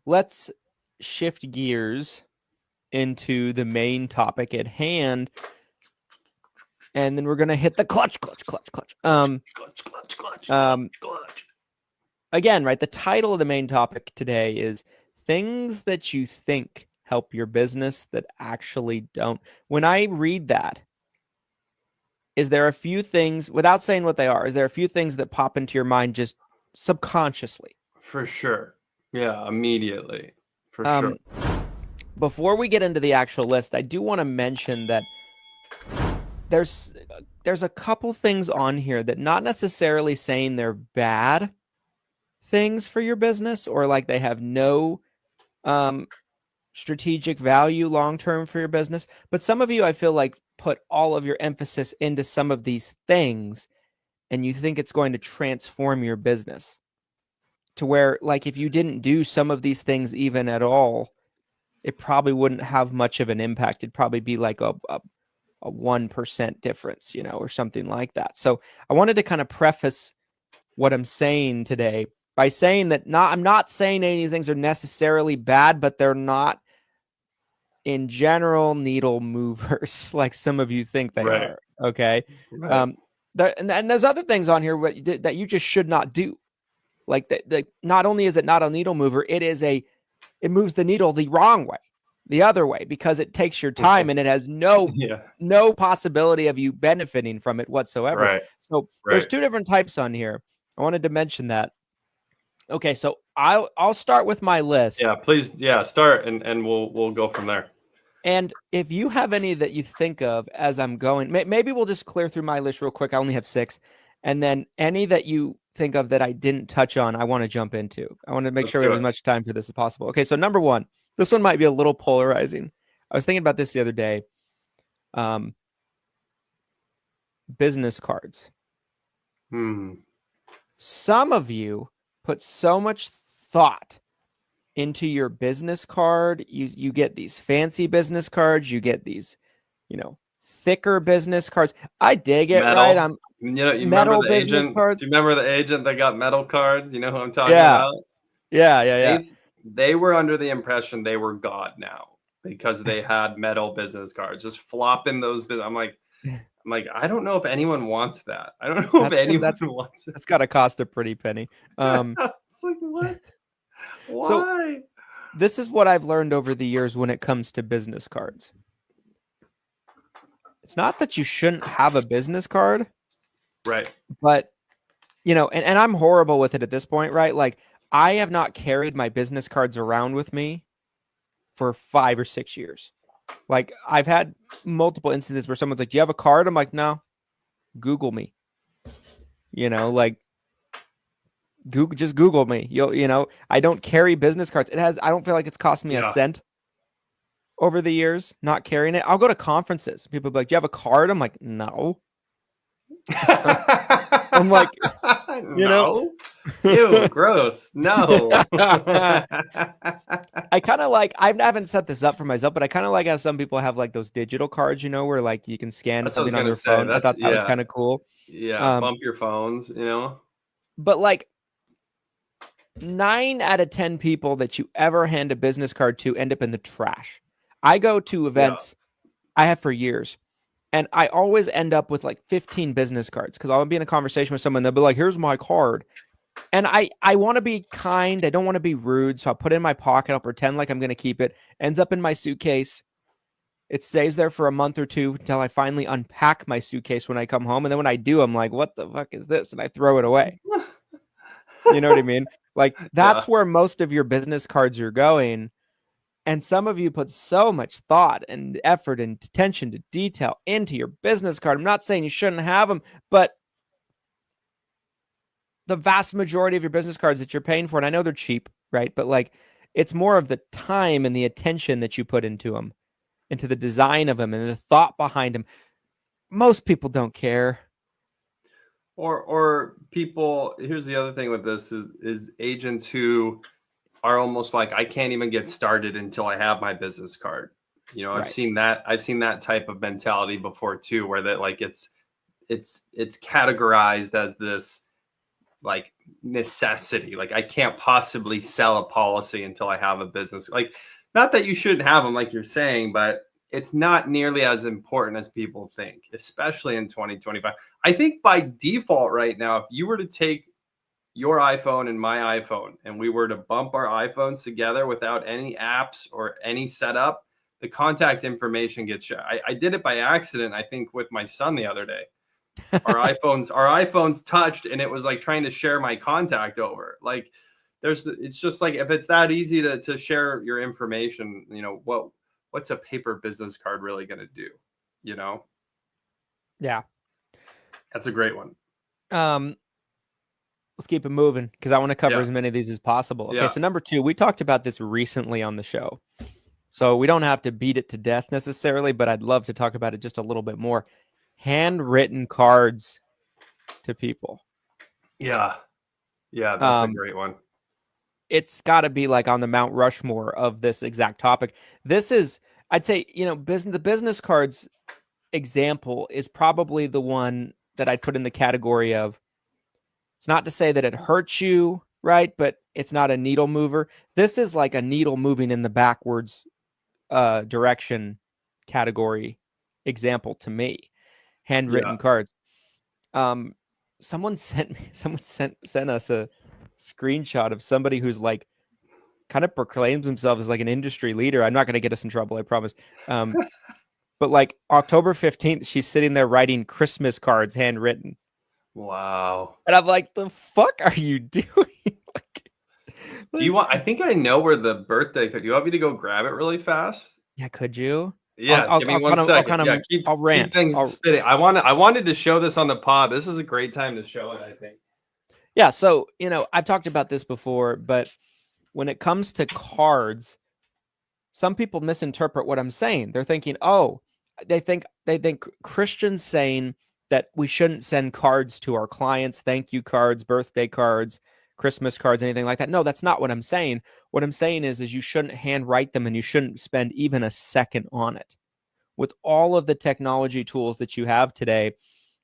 let's shift gears into the main topic at hand. And then we're going to hit the clutch. Again, right, the title of the main topic today is things that you think help your business that actually don't. When I read that, is there a few things, without saying what they are, is there a few things that pop into your mind just subconsciously? For sure. Yeah, immediately. For sure. Before we get into the actual list, I do want to mention that there's a couple things on here that not necessarily saying they're bad things for your business or like they have no strategic value long-term for your business. But some of you, I feel like, put all of your emphasis into some of these things and you think it's going to transform your business to where, like, if you didn't do some of these things even at all, it probably wouldn't have much of an impact. It'd probably be like a 1% difference, or something like that. So I wanted to kind of preface what I'm saying today by saying that I'm not saying any things are necessarily bad, but they're not in general needle movers like some of you think they are. Okay. Right. And there's other things on here that you just should not do. Like that, not only is it not a needle mover, it moves the needle the wrong way, the other way, because it takes your time and it has no possibility of you benefiting from it whatsoever. Right. So there's two different types on here. I wanted to mention that. Okay, so I'll start with my list. Yeah, please. Yeah, start and we'll go from there. And if you have any that you think of as I'm going, maybe we'll just clear through my list real quick. I only have 6. And then any that you think of that I didn't touch on, I want to jump into. I want to make sure we have as much time for this as possible. Okay, so number 1, this one might be a little polarizing. I was thinking about this the other day. Business cards. Some of you put so much thought into your business card. You get these fancy business cards. You get these, thicker business cards. I dig it, metal. right? You metal remember the business agent? cards. Do you remember the agent that got metal cards? You know who I'm talking about? Yeah. They were under the impression they were God now because they had metal business cards, just flopping those. I'm like, I don't know if anyone wants that. I don't know if anyone wants it. That's got to cost a pretty penny. It's like, what? Why? So, this is what I've learned over the years when it comes to business cards. It's not that you shouldn't have a business card. Right. But, and I'm horrible with it at this point, right? Like, I have not carried my business cards around with me for 5 or 6 years. Like, I've had multiple instances where someone's like, do you have a card? I'm like, no, Google me. Just Google me. I don't carry business cards. I don't feel like it's cost me a cent over the years not carrying it. I'll go to conferences. People be like, do you have a card? I'm like, no. I'm like, no. Ew, gross. No. I kind of like, I haven't set this up for myself, but I kind of like how some people have like those digital cards, where like you can scan something on their phone. I thought that was kind of cool. Yeah, bump your phones, But like 9 out of 10 people that you ever hand a business card to end up in the trash. I go to events I have for years, and I always end up with like 15 business cards because I'll be in a conversation with someone. They'll be like, here's my card. And I want to be kind. I don't want to be rude. So I'll put it in my pocket. I'll pretend like I'm going to keep it. Ends up in my suitcase. It stays there for a month or 2 until I finally unpack my suitcase when I come home. And then when I do, I'm like, what the fuck is this? And I throw it away. You know what I mean? Like, that's where most of your business cards are going. And some of you put so much thought and effort and attention to detail into your business card. I'm not saying you shouldn't have them, but the vast majority of your business cards that you're paying for, and I know they're cheap, right? But like, it's more of the time and the attention that you put into them, into the design of them and the thought behind them. Most people don't care. Or people, here's the other thing with this is agents who are almost like, I can't even get started until I have my business card. I've seen that type of mentality before too, where that like it's categorized as this like necessity. Like I can't possibly sell a policy until I have a business. Like, not that you shouldn't have them, like you're saying, but it's not nearly as important as people think, especially in 2025. I think by default right now, if you were to take your iPhone and my iPhone and we were to bump our iPhones together without any apps or any setup, the contact information gets shared. I did it by accident, I think, with my son the other day. Our iPhones touched, and it was like trying to share my contact over. Like, it's just like, if it's that easy to share your information, what's a paper business card really going to do? Yeah. That's a great one. Let's keep it moving because I want to cover Yeah. as many of these as possible. Okay, Yeah. so number 2, we talked about this recently on the show. So we don't have to beat it to death necessarily, but I'd love to talk about it just a little bit more. Handwritten cards to people. Yeah. Yeah, that's a great one. It's got to be like on the Mount Rushmore of this exact topic. This is, I'd say, the business cards example is probably the one that I'd put in the category of, it's not to say that it hurts you, right? But it's not a needle mover. This is like a needle moving in the backwards direction category example to me. Handwritten cards. Someone sent us a screenshot of somebody who's like kind of proclaims himself as like an industry leader. I'm not going to get us in trouble, I promise. But like October 15th, she's sitting there writing Christmas cards handwritten. Wow. And I'm like, the fuck are you doing? Do you want? I think I know where the birthday. Do you want me to go grab it really fast? Yeah, could you? Yeah, give me 1 second. I'll rant. Keep things spinning. I wanted to show this on the pod. This is a great time to show it, I think. Yeah, so I've talked about this before, but when it comes to cards, some people misinterpret what I'm saying. They're thinking, they think Christian's saying that we shouldn't send cards to our clients, thank you cards, birthday cards, Christmas cards, anything like that. No, that's not what I'm saying. What I'm saying is you shouldn't handwrite them and you shouldn't spend even a second on it. With all of the technology tools that you have today,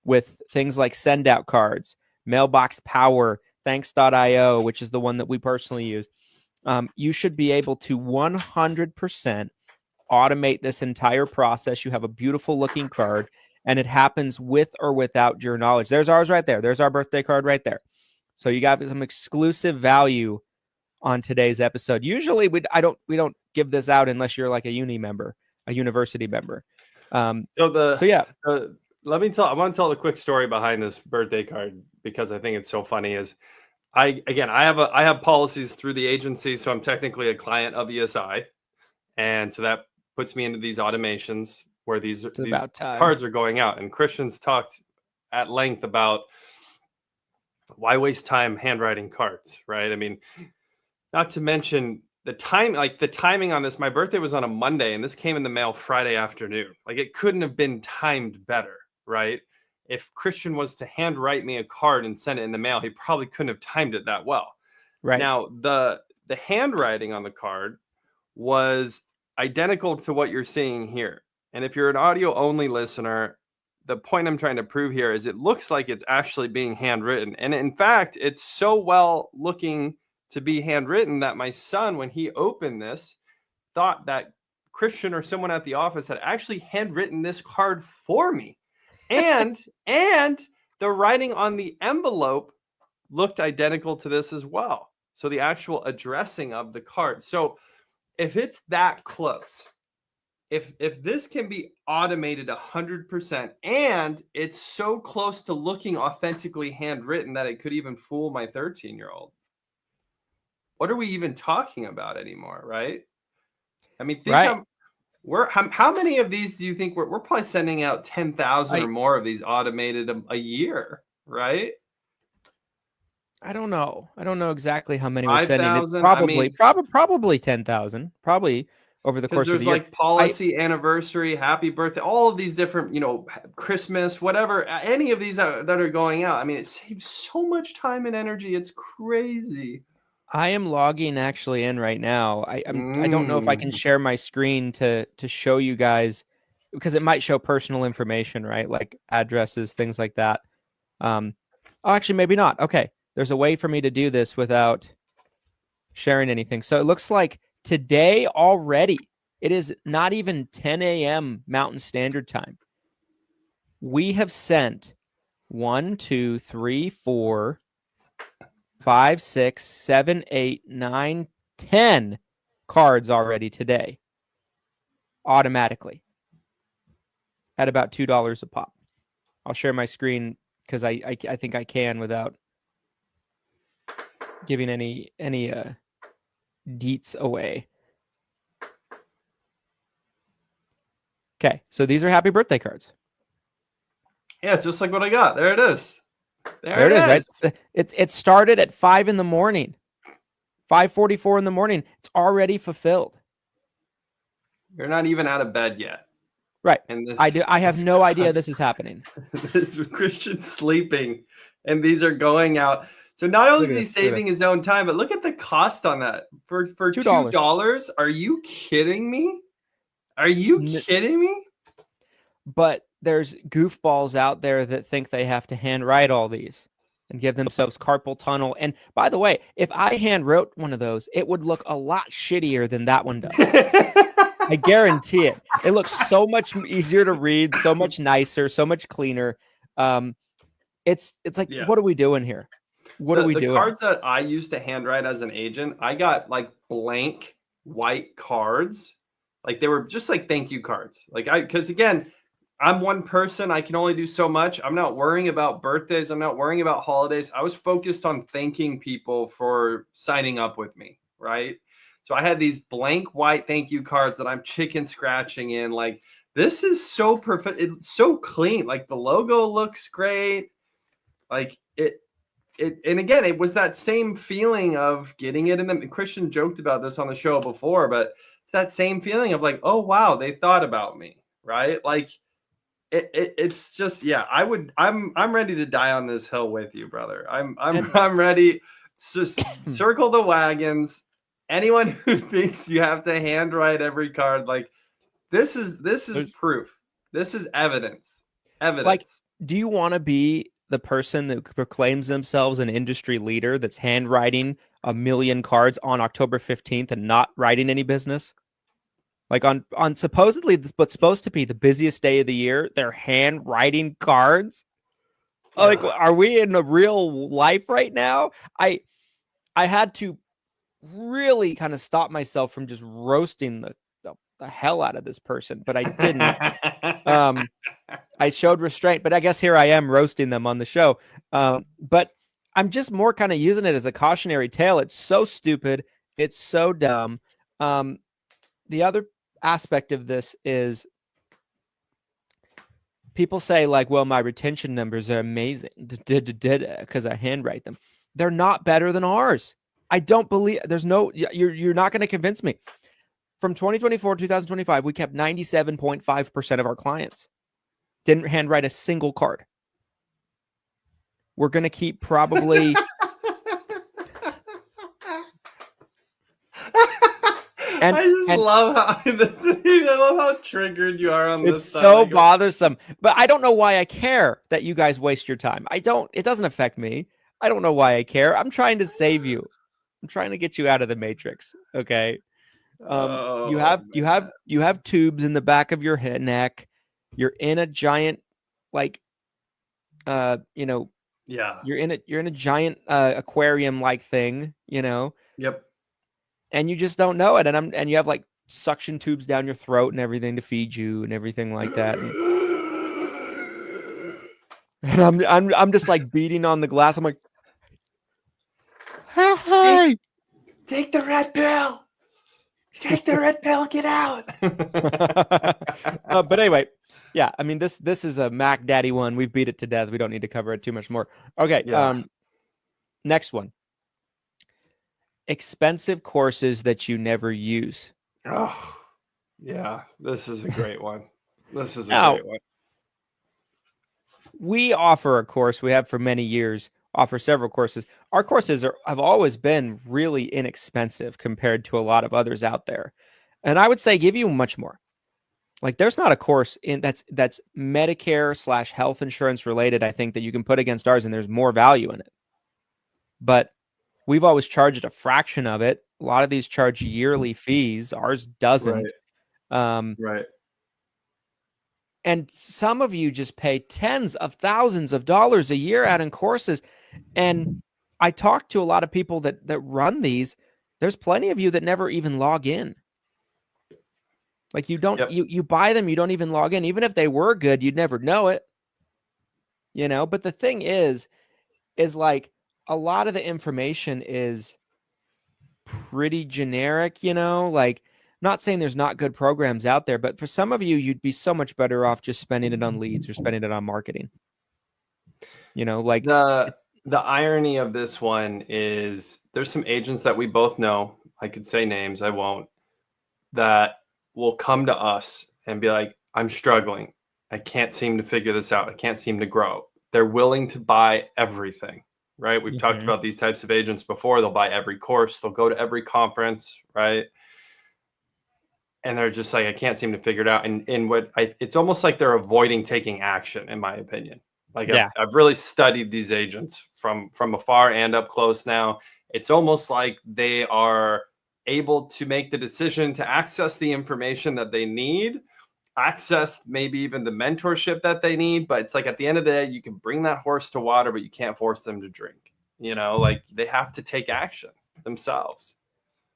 with things like send out cards, Mailbox Power, Thanks.io, which is the one that we personally use, you should be able to 100% automate this entire process. You have a beautiful looking card, and it happens with or without your knowledge. There's ours right there. There's our birthday card right there. So you got some exclusive value on today's episode. Usually we don't give this out unless you're like a university member. Let me tell. I want to tell a quick story behind this birthday card because I think it's so funny. I have policies through the agency, so I'm technically a client of ESI, and so that puts me into these automations where these cards are going out. And Christian's talked at length about why waste time handwriting cards, right? I mean, not to mention the timing on this. My birthday was on a Monday, and this came in the mail Friday afternoon. Like, it couldn't have been timed better, right? If Christian was to handwrite me a card and send it in the mail, he probably couldn't have timed it that well. Right. Now, the handwriting on the card was identical to what you're seeing here. And if you're an audio only listener, the point I'm trying to prove here is it looks like it's actually being handwritten. And in fact, it's so well looking to be handwritten that my son, when he opened this, thought that Christian or someone at the office had actually handwritten this card for me. And the writing on the envelope looked identical to this as well. So the actual addressing of the card. So if it's that close, if this can be automated 100% and it's so close to looking authentically handwritten that it could even fool my 13-year-old, what are we even talking about anymore, right? I mean, think how many of these do you think we're probably sending out 10,000 or more of these automated a year, right? I don't know. I don't know exactly how many we're 5, sending. It's probably 10,000. Probably over the course of the year. There's like policy, anniversary, happy birthday, all of these different, Christmas, whatever, any of these that are going out. I mean, it saves so much time and energy. It's crazy. I am logging actually in right now. I don't know if I can share my screen to show you guys because it might show personal information, right? Like addresses, things like that. Actually, maybe not. Okay. there's a way for me to do this without sharing anything. So it looks like today already, it is not even 10 a.m. Mountain Standard Time. We have sent 1, 2, 3, 4, 5, 6, 7, 8, 9, 10 cards already today, automatically, at about $2 a pop. I'll share my screen because I think I can without giving any deets away. Okay, so these are happy birthday cards. Yeah, it's just like what I got. There it is. There it is. Right? It started at 5 in the morning, 5:44 in the morning. It's already fulfilled. You're not even out of bed yet. Right. And I have no idea this is happening. This Christian's sleeping, and these are going out. So not only is he saving his own time, but look at the cost on that for $2. Are you kidding me? Are you kidding me? But there's goofballs out there that think they have to handwrite all these and give themselves carpal tunnel. And by the way, if I hand wrote one of those, it would look a lot shittier than that one does. I guarantee it. It looks so much easier to read, so much nicer, so much cleaner. It's like, what are we doing here? What are we doing? The cards that I used to handwrite as an agent, I got like blank white cards. Like they were just like thank you cards. Because again, I'm one person. I can only do so much. I'm not worrying about birthdays. I'm not worrying about holidays. I was focused on thanking people for signing up with me, right? So I had these blank white thank you cards that I'm chicken scratching in. Like, this is so perfect. It's so clean. Like, the logo looks great. Like, and again, it was that same feeling of getting it in the, Christian joked about this on the show before, but it's that same feeling of like, oh, wow, they thought about me, right? Like, it's just, yeah, I'm ready to die on this hill with you, brother. I'm ready to circle the wagons. Anyone who thinks you have to handwrite every card, like this is proof. This is evidence. Like, do you want to be the person that proclaims themselves an industry leader that's handwriting 1 million cards on October 15th and not writing any business? Like on supposedly what's supposed to be the busiest day of the year, they're handwriting cards. Like, are we in a real life right now? I had to really kind of stop myself from just roasting the hell out of this person, but I didn't. I showed restraint, but I guess here I am roasting them on the show. But I'm just more kind of using it as a cautionary tale. It's so stupid. It's so dumb. The other aspect of this is people say like, well, my retention numbers are amazing because I handwrite them. They're not better than ours. I don't believe you're not going to convince me. From 2024 to 2025, we kept 97.5% of our clients. Didn't handwrite a single card. We're going to keep probably I love how triggered you are on this. It's so bothersome, but I don't know why I care that you guys waste your time. It doesn't affect me. I don't know why I care. I'm trying to save you. I'm trying to get you out of the matrix. Okay. You have tubes in the back of your neck. You're in a giant, like, you're in a giant aquarium like thing, Yep. And you just don't know it. And you have like suction tubes down your throat and everything to feed you and everything like that. And I'm just like beating on the glass. I'm like, hey, take the red pill. Take the red pill. Get out. But anyway, yeah. I mean, this is a Mac Daddy one. We've beat it to death. We don't need to cover it too much more. Okay. Yeah. Next one. Expensive courses that you never use. Oh, yeah. This is a great one. Great one. We offer a course we have for many years, offer several courses. Our courses have always been really inexpensive compared to a lot of others out there. And I would say give you much more. Like, there's not a course that's Medicare / health insurance related, I think, that you can put against ours and there's more value in it. but we've always charged a fraction of it. A lot of these charge yearly fees. Ours doesn't. Right. And some of you just pay tens of thousands of dollars a year out in courses. And I talk to a lot of people that run these. There's plenty of you that never even log in. Like you don't, you buy them, you don't even log in. Even if they were good, you'd never know it. But the thing is like a lot of the information is pretty generic, like not saying there's not good programs out there, but for some of you, you'd be so much better off just spending it on leads or spending it on marketing. Like the irony of this one is there's some agents that we both know, I could say names, I won't, that will come to us and be like, I'm struggling. I can't seem to figure this out. I can't seem to grow. They're willing to buy everything, right? We've talked about these types of agents before. They'll buy every course. They'll go to every conference, right? And they're just like, I can't seem to figure it out. And it's almost like they're avoiding taking action, in my opinion. Like I've really studied these agents from afar and up close now. It's almost like they are able to make the decision to access the information that they need, access maybe even the mentorship that they need. But it's like at the end of the day, you can bring that horse to water, but you can't force them to drink. Like they have to take action themselves.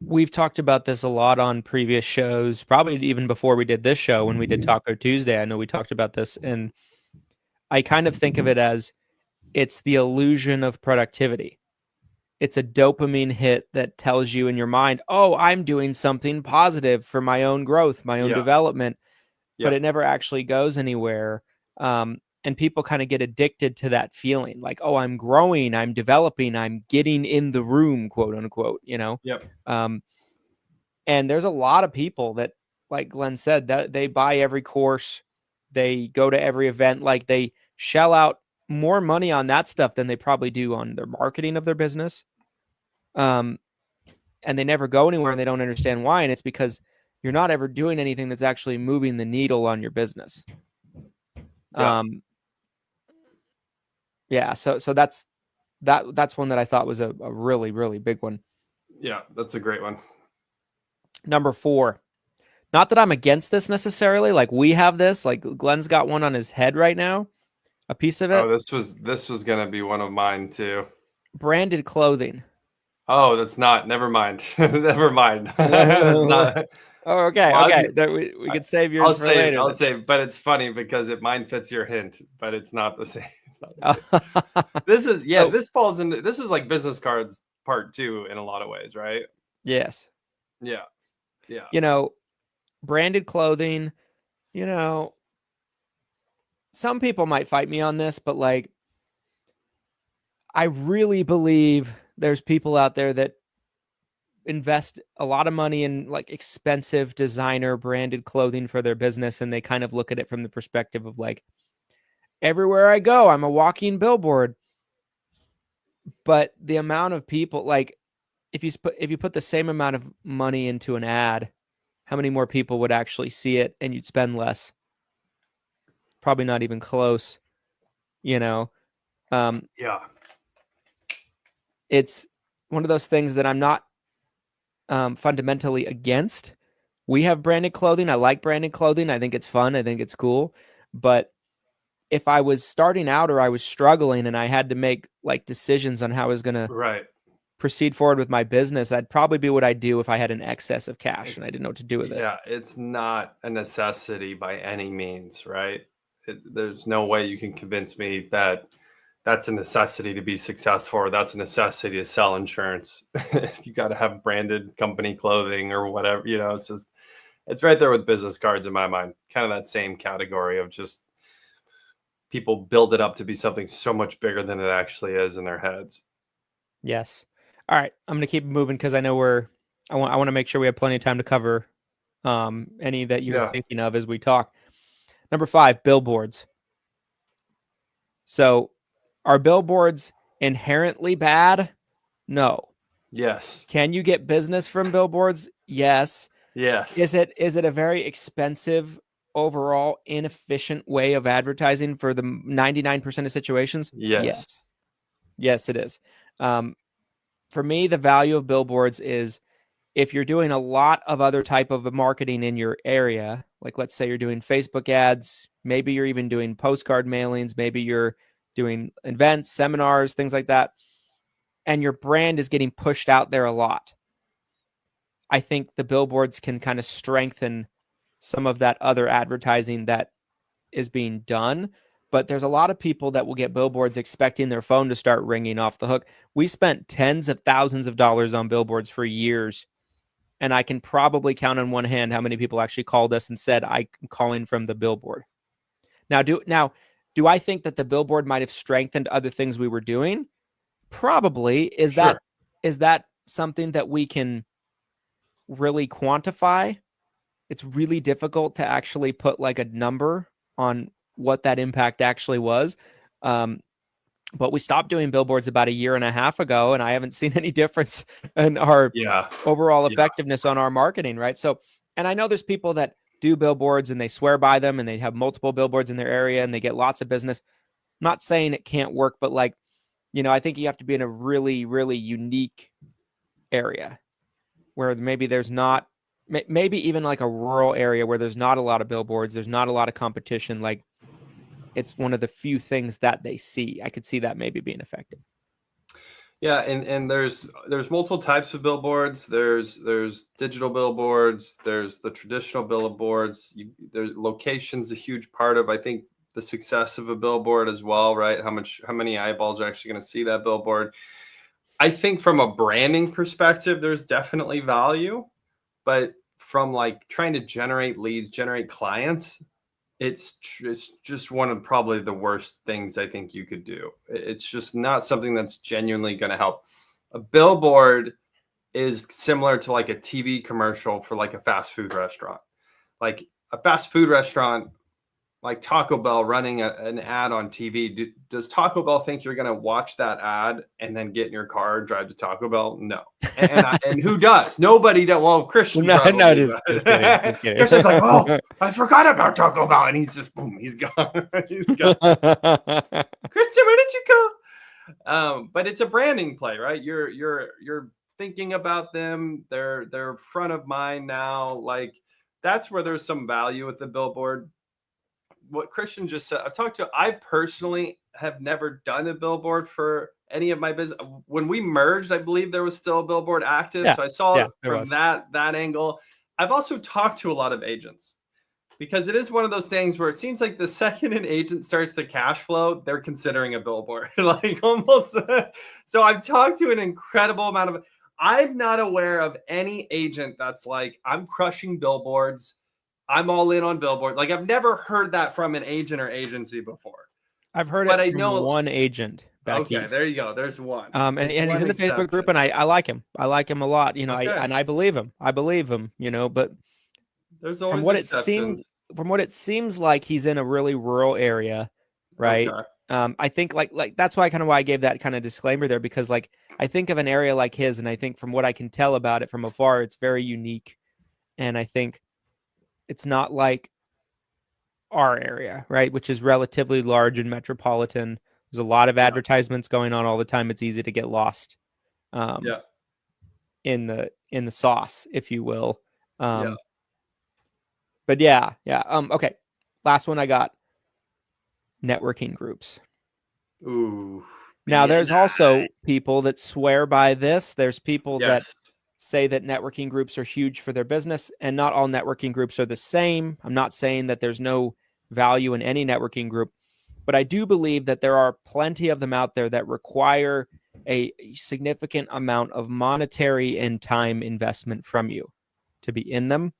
We've talked about this a lot on previous shows, probably even before we did this show when we did Taco Tuesday. I know we talked about this, and I kind of think of it as it's the illusion of productivity. It's a dopamine hit that tells you in your mind, oh, I'm doing something positive for my own growth, my own development, but it never actually goes anywhere. And people kind of get addicted to that feeling like, oh, I'm growing, I'm developing, I'm getting in the room, quote unquote, and there's a lot of people that, like Glenn said, that they buy every course, they go to every event, like they shell out more money on that stuff than they probably do on their marketing of their business. And they never go anywhere and they don't understand why. And it's because you're not ever doing anything that's actually moving the needle on your business. So that's one that I thought was a really, really big one. Yeah, that's a great one. Number 4, not that I'm against this necessarily. Like we have this, like Glenn's got one on his head right now, a piece of it. Oh, this was going to be one of mine too. Branded clothing. Oh, that's not, never mind. Never mind. That's not. Oh, okay. Well, okay. We could save yours for later. I'll save, but it's funny because mine fits your hint, but it's not the same. It's not the same. This is, this falls into, this is like business cards part 2 in a lot of ways, right? Yes. Yeah. Yeah. Branded clothing, some people might fight me on this, but like, I really believe there's people out there that invest a lot of money in like expensive designer branded clothing for their business. And they kind of look at it from the perspective of like, everywhere I go, I'm a walking billboard. But the amount of people, like if you put the same amount of money into an ad, how many more people would actually see it and you'd spend less? Probably not even close, Yeah. It's one of those things that I'm not fundamentally against. We have branded clothing. I like branded clothing. I think it's fun. I think it's cool. But if I was starting out or I was struggling and I had to make like decisions on how I was going to proceed forward with my business, that'd probably be what I'd do if I had an excess of cash and I didn't know what to do with it. Yeah, it's not a necessity by any means, right? There's no way you can convince me that that's a necessity to be successful, or that's a necessity to sell insurance. You got to have branded company clothing or whatever, it's just, it's right there with business cards in my mind, kind of that same category of just people build it up to be something so much bigger than it actually is in their heads. Yes. All right. I'm going to keep moving because I know I want to make sure we have plenty of time to cover any that you're thinking of as we talk. Number 5, billboards. So are billboards inherently bad? No. Yes. Can you get business from billboards? Yes. Yes. Is it a very expensive, overall inefficient way of advertising for the 99% of situations? Yes. Yes, it is. for me, the value of billboards is if you're doing a lot of other type of marketing in your area, like let's say you're doing Facebook ads, maybe you're even doing postcard mailings, maybe you're doing events, seminars, things like that, and your brand is getting pushed out there a lot. I think the billboards can kind of strengthen some of that other advertising that is being done. But there's a lot of people that will get billboards expecting their phone to start ringing off the hook. We spent tens of thousands of dollars on billboards for years. And I can probably count on one hand how many people actually called us and said, I'm calling from the billboard. Now, do I think that the billboard might have strengthened other things we were doing? Probably. Is that something that we can really quantify? It's really difficult to actually put like a number on what that impact actually was. But we stopped doing billboards about a year and a half ago, and I haven't seen any difference in our overall effectiveness on our marketing, right? So, and I know there's people that do billboards and they swear by them and they have multiple billboards in their area and they get lots of business. I'm not saying it can't work, but like, I think you have to be in a really, really unique area where maybe there's not, maybe even like a rural area where there's not a lot of billboards, there's not a lot of competition. Like, it's one of the few things that they see. I could see that maybe being effective. Yeah, and there's multiple types of billboards. There's digital billboards. There's the traditional billboards. There's location's a huge part of, I think, the success of a billboard as well, right? How many eyeballs are actually going to see that billboard? I think from a branding perspective, there's definitely value, but from like trying to generate leads, generate clients, it's just one of probably the worst things I think you could do. It's just not something that's genuinely going to help. A billboard is similar to like a TV commercial for like a fast food restaurant. Like a fast food restaurant, like Taco Bell running an ad on TV. Does Taco Bell think you're going to watch that ad and then get in your car and drive to Taco Bell? No. And who does? Nobody does. Well, Christian probably just kidding. Christian's like, oh, I forgot about Taco Bell. And he's just, boom, he's gone. He's gone. Christian, where did you go? But it's a branding play, right? You're thinking about them. They're front of mind now. Like, that's where there's some value with the billboard. What Christian just said, I personally have never done a billboard for any of my business. When we merged, I believe there was still a billboard active. Yeah, so I saw it from that angle. I've also talked to a lot of agents because it is one of those things where it seems like the second an agent starts to cash flow, they're considering a billboard, like almost. So I've talked to an incredible amount of, I'm not aware of any agent that's like, I'm crushing billboards. I'm all in on billboard. Like, I've never heard that from an agent or agency before. I've heard it from one agent back east. Okay, there you go. There's one. And he's in the Facebook group, and I like him. I like him a lot. I believe him. But there's always from what it seems like he's in a really rural area, right? Okay. I think like that's why I gave that kind of disclaimer there, because like I think of an area like his, and I think from what I can tell about it from afar, it's very unique, and I think it's not like our area, right, which is relatively large and metropolitan. There's a lot of advertisements going on all the time. It's easy to get lost in the sauce, if you will. But okay, last one I got: networking groups. Ooh. Now there's also people that swear by this. There's people that say that networking groups are huge for their business, and not all networking groups are the same. I'm not saying that there's no value in any networking group, but I do believe that there are plenty of them out there that require a significant amount of monetary and time investment from you to be in them.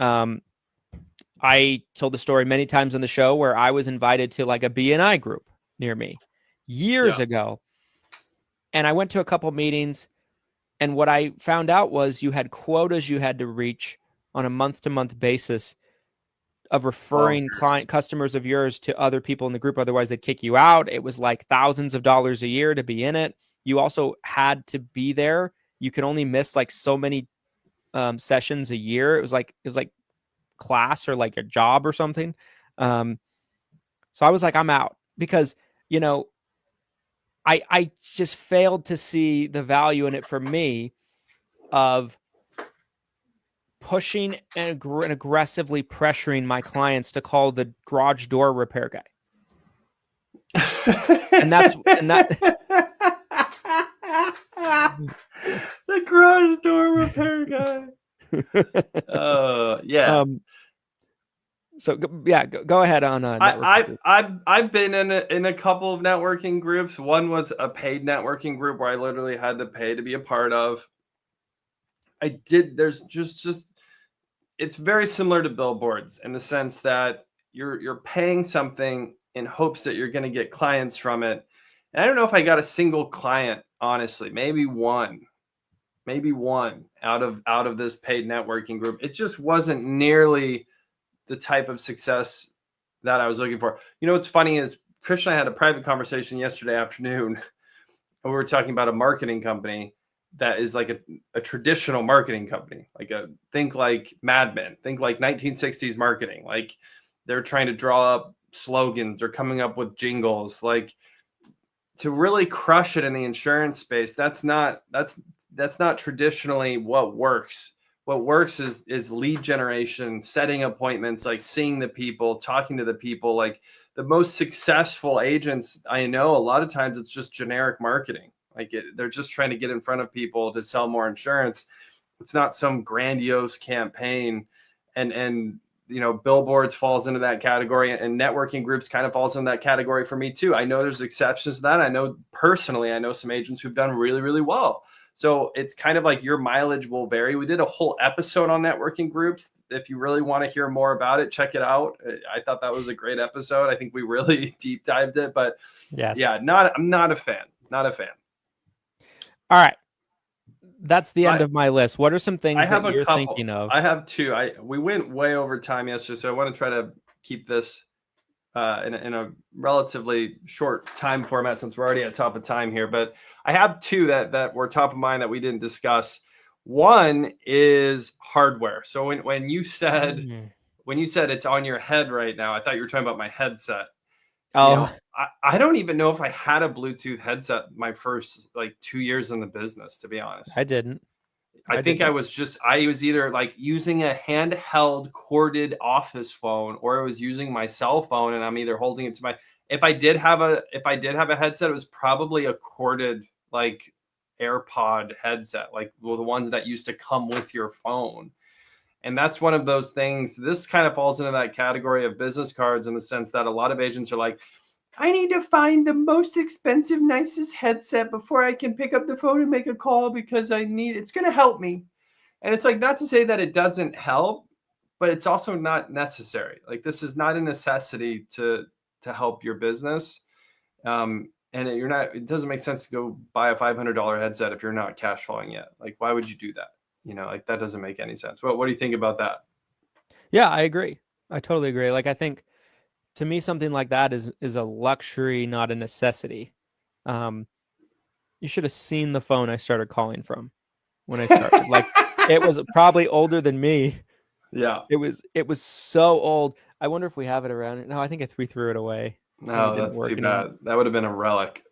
I told the story many times on the show where I was invited to like a BNI group near me years ago, and I went to a couple meetings. And what I found out was you had quotas you had to reach on a month-to-month basis of referring customers of yours to other people in the group. Otherwise, they'd kick you out. It was like thousands of dollars a year to be in it. You also had to be there. You could only miss like so many sessions a year. It was like class or like a job or something. So I was like, I'm out, because I just failed to see the value in it for me of pushing and aggressively pressuring my clients to call the garage door repair guy. And that the garage door repair guy. Yeah. So yeah, go ahead on networking. I've been in a couple of networking groups. One was a paid networking group where I literally had to pay to be a part of. There's just it's very similar to billboards in the sense that you're paying something in hopes that you're going to get clients from it. And I don't know if I got a single client, honestly, maybe one out of this paid networking group. It just wasn't nearly the type of success that I was looking for. You know, what's funny is Christian and I had a private conversation yesterday afternoon, and we were talking about a marketing company that is like a traditional marketing company, think like Mad Men, think like 1960s marketing. Like they're trying to draw up slogans or coming up with jingles, like to really crush it in the insurance space. That's not traditionally what works. What works is lead generation, setting appointments, like seeing the people, talking to the people. Like the most successful agents I know, a lot of times it's just generic marketing. They're just trying to get in front of people to sell more insurance. It's not some grandiose campaign. And billboards falls into that category, and networking groups kind of falls in that category for me too. I know there's exceptions to that. I know some agents who've done really, really well. So it's kind of like your mileage will vary. We did a whole episode on networking groups. If you really want to hear more about it, check it out. I thought that was a great episode. I think we really deep dived it, but yes. Yeah, I'm not a fan. Not a fan. All right. That's the end of my list. What are some things that you're thinking of? I have two. We went way over time yesterday, so I want to try to keep this in a relatively short time format since we're already at top of time here. But I have two that were top of mind that we didn't discuss. One is hardware. So when you said it's on your head right now, I thought you were talking about my headset. Oh, I don't even know if I had a Bluetooth headset my first 2 years in the business, to be honest. I didn't. I think I was either like using a handheld corded office phone, or I was using my cell phone, and I'm either holding it to my. If I did have a headset, it was probably a corded AirPod headset, the ones that used to come with your phone. And that's one of those things. This kind of falls into that category of business cards in the sense that a lot of agents are like, I need to find the most expensive, nicest headset before I can pick up the phone and make a call because it's going to help me. And it's not to say that it doesn't help, but it's also not necessary. This is not a necessity to help your business. And it doesn't make sense to go buy a $500 headset if you're not cash flowing yet. Why would you do that? That doesn't make any sense. What do you think about that? Yeah, I agree. I totally agree. I think to me, something like that is a luxury, not a necessity. You should have seen the phone I started calling from when I started. It was probably older than me. Yeah. It was so old. I wonder if we have it around. No, I think we threw it away. No, that's too bad. That would have been a relic.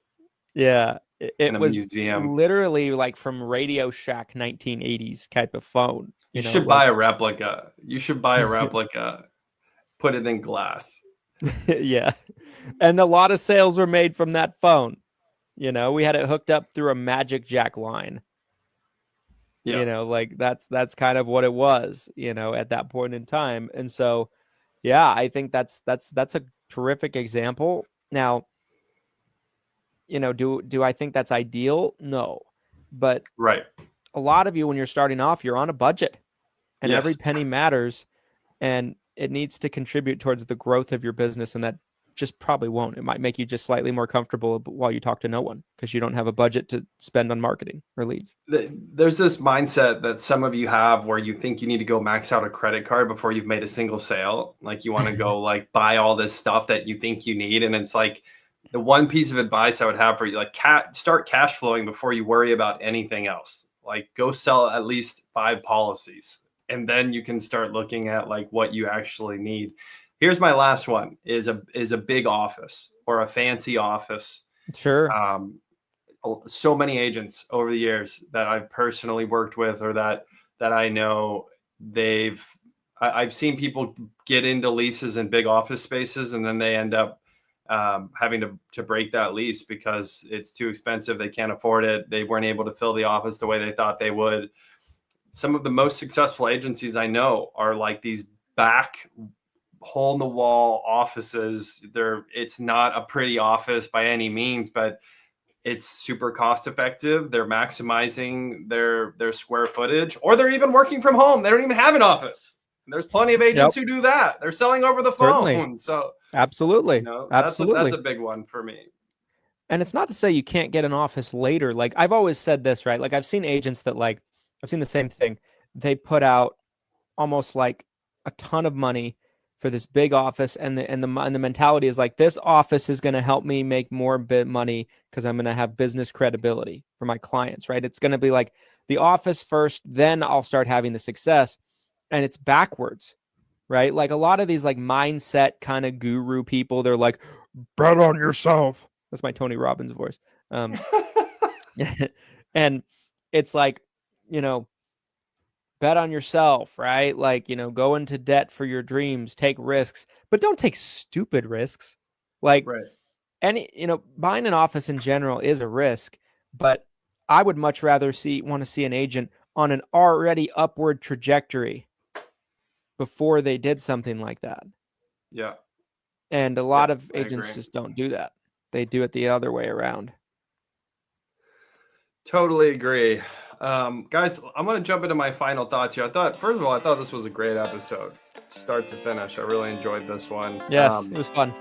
Yeah. It was museum. Literally from Radio Shack 1980s type of phone. You should buy a replica. You should buy a replica. Put it in glass. Yeah. And a lot of sales were made from that phone. We had it hooked up through a Magic Jack line. Yeah. That's kind of what it was, at that point in time. And so, yeah, I think that's a terrific example. Now, do I think that's ideal? No. But right. A lot of you, when you're starting off, you're on a budget, and every penny matters, and it needs to contribute towards the growth of your business. And that just probably won't. It might make you just slightly more comfortable while you talk to no one because you don't have a budget to spend on marketing or leads. There's this mindset that some of you have where you think you need to go max out a credit card before you've made a single sale. You want to go buy all this stuff that you think you need. And it's the one piece of advice I would have for you, start cash flowing before you worry about anything else. Go sell at least 5 policies, and then you can start looking at what you actually need. Here's my last one is a big office or a fancy office. Sure. So many agents over the years that I've personally worked with, or that I know, I've seen people get into leases in big office spaces, and then they end up having to break that lease because it's too expensive. They can't afford it. They weren't able to fill the office the way they thought they would. Some of the most successful agencies I know are like these back hole in the wall offices. It's not a pretty office by any means, but it's super cost effective. They're maximizing their square footage, or they're even working from home. They don't even have an office. There's plenty of agents who do that. They're selling over the phone. Certainly. So absolutely, that's a big one for me. And it's not to say you can't get an office later. Like I've always said this, right? Like I've seen agents that like I've seen the same thing. They put out almost like a ton of money for this big office, and the mentality is like, this office is going to help me make more money because I'm going to have business credibility for my clients, right? It's going to be like the office first, then I'll start having the success, and it's backwards, right? Like a lot of these like mindset kind of guru people, they're like, bet on yourself. That's my Tony Robbins voice. And it's like, bet on yourself, right? Like, go into debt for your dreams, take risks, but don't take stupid risks. Like buying an office in general is a risk, but I would much rather want to see an agent on an already upward trajectory before they did something like that. Yeah. And a lot of agents just don't do that. They do it the other way around. Totally agree. Guys, I'm going to jump into my final thoughts here. First of all, I thought this was a great episode, start to finish. I really enjoyed this one. Yes, it was fun.